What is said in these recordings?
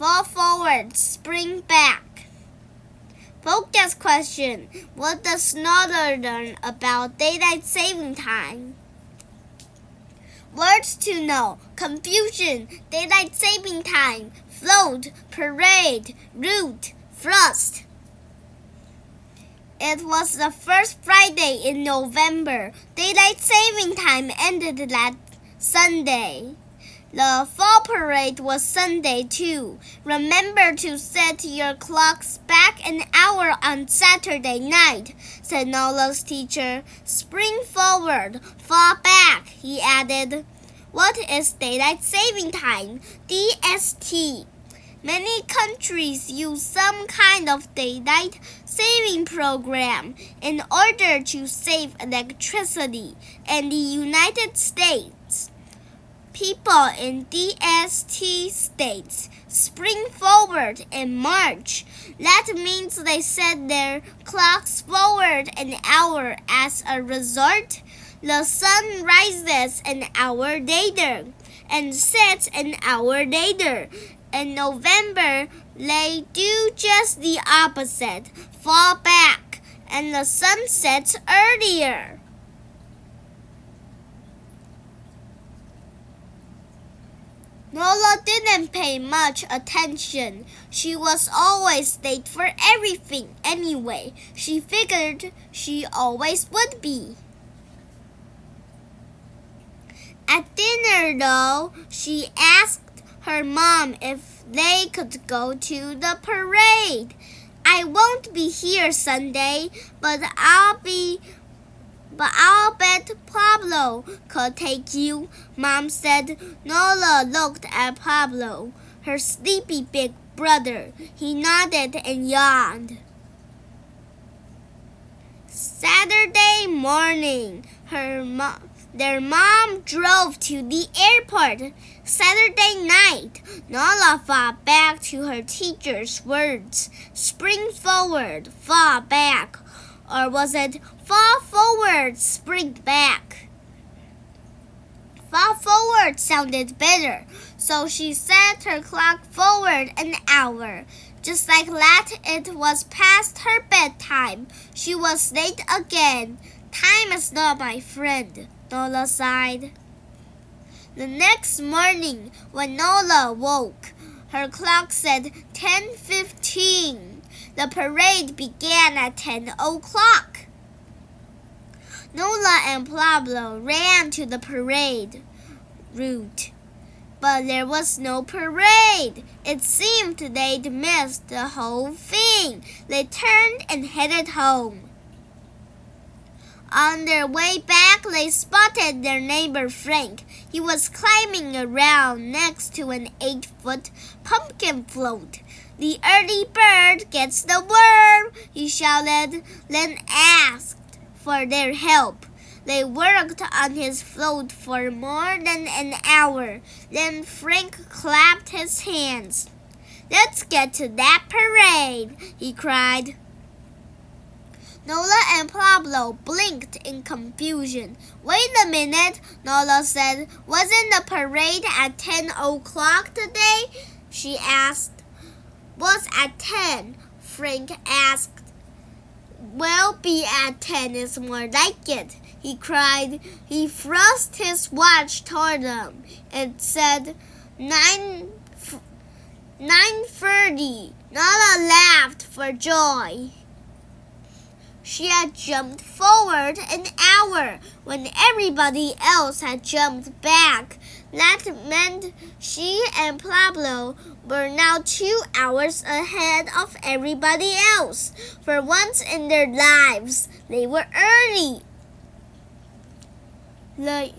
Fall forward, spring back. Focus question. What does Nola learn about daylight saving time? Words to know. Confusion, daylight saving time, float, parade, route, frost. It was the first Friday in November. Daylight saving time ended that Sunday. The fall parade was Sunday too. Remember to set your clocks back an hour on Saturday night, said Nola's teacher. Spring forward, fall back, he added. What is daylight saving time? DST. Many countries use some kind of daylight saving program in order to save electricity. In the United States, people in DST states spring forward in March. That means they set their clocks forward an hour. As a result, the sun rises an hour later and sets an hour later. In November, they do just the opposite, fall back, and the sun sets earlier. Nola didn't pay much attention. She was always late for everything anyway. She figured she always would be. At dinner, though, she asked her mom if they could go to the parade. I won't be here Sunday, but I'll bet Pablo could take you, Mom said. Nola looked at Pablo, her sleepy big brother. He nodded and yawned. Saturday morning, their mom drove to the airport. Saturday night, Nola thought back to her teacher's words. Spring forward, fall back. Or was it fall forward, spring back? Fall forward sounded better, so she set her clock forward an hour. Just like that, it was past her bedtime. She was late again. Time is not my friend, Nola sighed. The next morning, when Nola woke, her clock said 10:15. The parade began at 10 o'clock. Nola and Pablo ran to the parade route, but there was no parade. It seemed they'd missed the whole thing. They turned and headed home. On their way back, they spotted their neighbor Frank. He was climbing around next to an 8-foot pumpkin float. The early bird gets the worm, he shouted, then asked for their help. They worked on his float for more than an hour. Then Frank clapped his hands. Let's get to that parade, he cried. Nola and Pablo blinked in confusion. Wait a minute, Nola said. Wasn't the parade at 10 o'clock today? She asked. Was at 10, Frank asked. Well, be at 10 is more like it, he cried. He thrust his watch toward them. It said 9:30. Nola laughed for joy. She had jumped forward an hour when everybody else had jumped back. That meant she and Pablo were now 2 hours ahead of everybody else. For once in their lives, they were early. The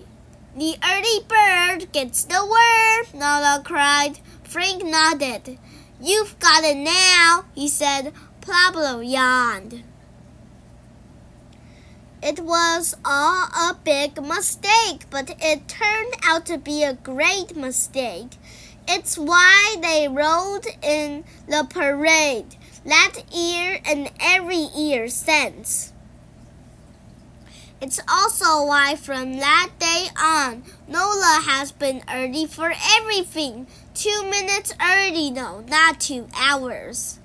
early bird gets the worm, Nola cried. Frank nodded. You've got it now, he said. Pablo yawned. It was all a big mistake, but it turned out to be a great mistake. It's why they rode in the parade that year and every year since. It's also why from that day on, Nola has been early for everything. 2 minutes early, no, not 2 hours.